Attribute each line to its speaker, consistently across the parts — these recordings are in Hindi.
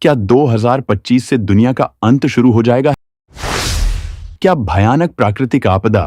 Speaker 1: क्या 2025 से दुनिया का अंत शुरू हो जाएगा? क्या भयानक प्राकृतिक आपदा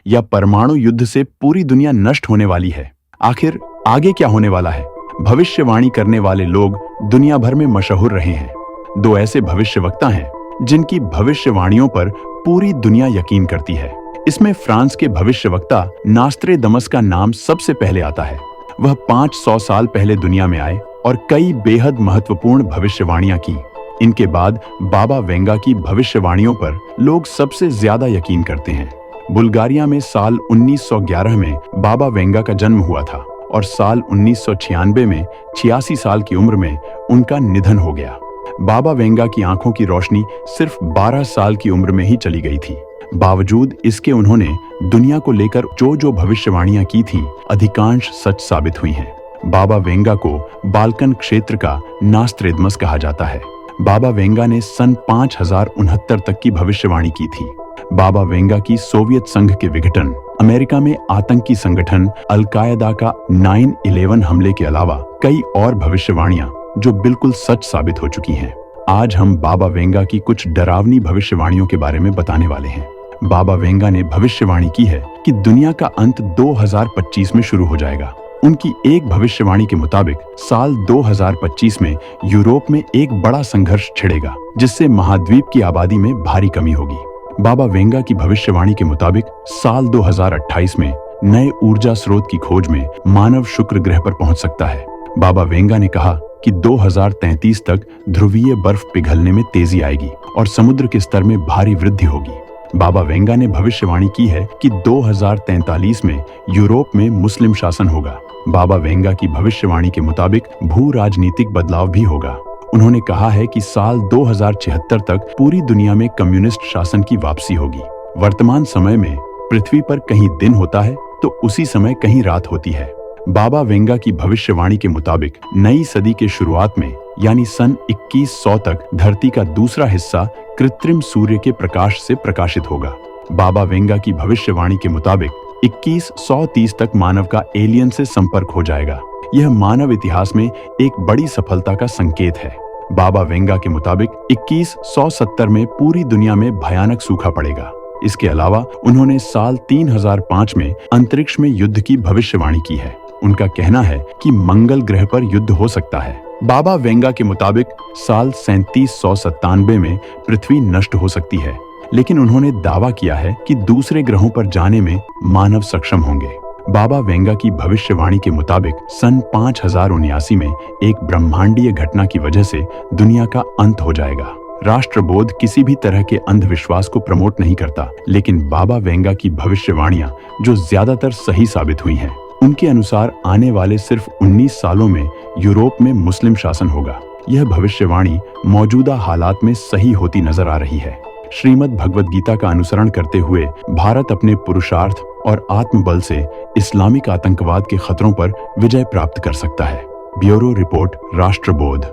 Speaker 1: या परमाणु युद्ध से पूरी दुनिया नष्ट होने वाली है? आखिर आगे क्या होने वाला है? भविष्यवाणी करने वाले लोग दुनिया भर में मशहूर रहे हैं। दो ऐसे भविष्यवक्ता हैं जिनकी भविष्यवाणियों पर पूरी दुनिया यकीन करती है। इसमें फ्रांस के भविष्यवक्ता नास्त्रेदमस का नाम सबसे पहले आता है। वह 500 साल पहले दुनिया में आए और कई बेहद महत्वपूर्ण भविष्यवाणियां की। इनके बाद बाबा वेंगा की भविष्यवाणियों पर लोग सबसे ज्यादा यकीन करते हैं। बुल्गारिया में साल 1911 में बाबा वेंगा का जन्म हुआ था और साल 1996 में 86 साल की उम्र में उनका निधन हो गया। बाबा वेंगा की आंखों की रोशनी सिर्फ 12 साल की उम्र में ही चली गई थी। बावजूद इसके उन्होंने दुनिया को लेकर जो भविष्यवाणियां की थीं, अधिकांश सच साबित हुई हैं। बाबा वेंगा को बाल्कन क्षेत्र का नास्त्रेदमस कहा जाता है। बाबा वेंगा ने सन 5069 तक की भविष्यवाणी की थी। बाबा वेंगा की सोवियत संघ के विघटन, अमेरिका में आतंकी संगठन अल-कायदा का 9/11 हमले के अलावा कई और भविष्यवाणियां जो बिल्कुल सच साबित हो चुकी हैं। आज हम बाबा वेंगा की कुछ डरावनी भविष्यवाणियों के बारे में बताने वाले हैं। बाबा वेंगा ने भविष्यवाणी की है कि दुनिया का अंत 2025 में शुरू हो जाएगा। उनकी एक भविष्यवाणी के मुताबिक साल 2025 में यूरोप में एक बड़ा संघर्ष छिड़ेगा, जिससे महाद्वीप की आबादी में भारी कमी होगी। बाबा वेंगा की भविष्यवाणी के मुताबिक साल 2028 में नए ऊर्जा स्रोत की खोज में मानव शुक्र ग्रह पर पहुंच सकता है। बाबा वेंगा ने कहा कि 2033 तक ध्रुवीय बर्फ पिघलने में तेजी आएगी और समुद्र के स्तर में भारी वृद्धि होगी। बाबा वेंगा ने भविष्यवाणी की है कि 2043 में यूरोप में मुस्लिम शासन होगा। बाबा वेंगा की भविष्यवाणी के मुताबिक भू राजनीतिक बदलाव भी होगा। उन्होंने कहा है कि साल 2076 तक पूरी दुनिया में कम्युनिस्ट शासन की वापसी होगी। वर्तमान समय में पृथ्वी पर कहीं दिन होता है तो उसी समय कहीं रात होती है। बाबा वेंगा की भविष्यवाणी के मुताबिक नई सदी के शुरुआत में यानी सन 2100 तक धरती का दूसरा हिस्सा कृत्रिम सूर्य के प्रकाश से प्रकाशित होगा। बाबा वेंगा की भविष्यवाणी के मुताबिक 2130 तक मानव का एलियन से संपर्क हो जाएगा। यह मानव इतिहास में एक बड़ी सफलता का संकेत है। बाबा वेंगा के मुताबिक 2170 में पूरी दुनिया में भयानक सूखा पड़ेगा। इसके अलावा उन्होंने साल 3005 में अंतरिक्ष में युद्ध की भविष्यवाणी की है। उनका कहना है कि मंगल ग्रह पर युद्ध हो सकता है। बाबा वेंगा के मुताबिक साल 3797 में पृथ्वी नष्ट हो सकती है, लेकिन उन्होंने दावा किया है कि दूसरे ग्रहों पर जाने में मानव सक्षम होंगे। बाबा वेंगा की भविष्यवाणी के मुताबिक सन 5079 में एक ब्रह्मांडीय घटना की वजह से दुनिया का अंत हो जाएगा। राष्ट्रबोध किसी भी तरह के अंधविश्वास को प्रमोट नहीं करता, लेकिन बाबा वेंगा की भविष्यवाणियां जो ज्यादातर सही साबित हुई हैं, उनके अनुसार आने वाले सिर्फ 19 सालों में यूरोप में मुस्लिम शासन होगा। यह भविष्यवाणी मौजूदा हालात में सही होती नजर आ रही है। श्रीमद् भगवद गीता का अनुसरण करते हुए भारत अपने पुरुषार्थ और आत्मबल से इस्लामिक आतंकवाद के खतरों पर विजय प्राप्त कर सकता है। Bureau report, राष्ट्रबोध।